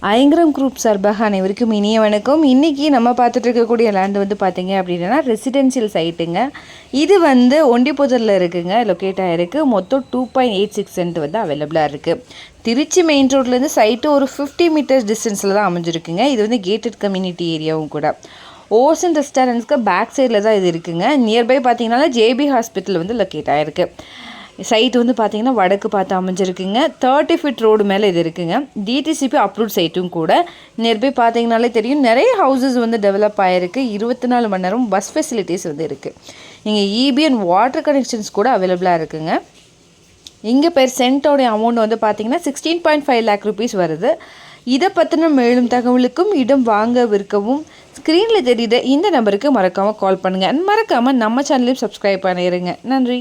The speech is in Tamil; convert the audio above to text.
ஐங்கரம் குரூப் சார்பாக அனைவருக்கும் இனிய வணக்கம். இன்றைக்கி நம்ம பார்த்துட்டு இருக்கக்கூடிய லேண்டு வந்து பார்த்திங்க அப்படின்னா ரெசிடென்ஷியல் சைட்டுங்க. இது வந்து ஒண்டிப்புதூரில் இருக்குங்க, லொக்கேட் ஆகிருக்கு. மொத்தம் 2.86 சென்ட் வந்து அவைலபிளாக இருக்குது. திருச்சி மெயின் ரோட்லேருந்து சைட்டு ஒரு 50 மீட்டர்ஸ் டிஸ்டன்ஸில் தான் அமைஞ்சிருக்குங்க. இது வந்து கேட்டட் கம்யூனிட்டி ஏரியாவும் கூட. ஓசன் ரெஸ்டாரண்ட்ஸ்க்கு பேக் சைடில் தான் இது இருக்குங்க. நியர்பை பார்த்திங்கன்னா ஜேபி ஹாஸ்பிட்டல் வந்து லொக்கேட் ஆகிருக்கு. சைட் வந்து பார்த்திங்கன்னா வடக்கு பார்த்து அமைஞ்சிருக்குங்க. 30 ஃபீட் ரோடு மேலே இது இருக்குங்க. டிடிசிபி அப்ரூவ்ட் சைட்டும் கூட. நியர்பை பார்த்திங்கனாலே தெரியும், நிறைய ஹவுசஸ் வந்து டெவலப் ஆகிருக்கு. 24 மணி நேரம் பஸ் ஃபெசிலிட்டிஸ் வந்து இருக்குது. இங்கே இபி அண்ட் வாட்டர் கனெக்ஷன்ஸ் கூட அவைலபிளாக இருக்குங்க. இங்கே பெர் சென்ட்டோடைய அமௌண்ட் வந்து பார்த்திங்கன்னா 16.5 லேக் ருபீஸ் வருது. இதை பற்றின மேலும் தகவலுக்கும் இடம் வாங்க விற்கவும் ஸ்க்ரீனில் தெரியுது இந்த நம்பருக்கு மறக்காமல் கால் பண்ணுங்கள். மறக்காமல் நம்ம சேனலையும் சப்ஸ்கிரைப் பண்ணிடுங்க. நன்றி.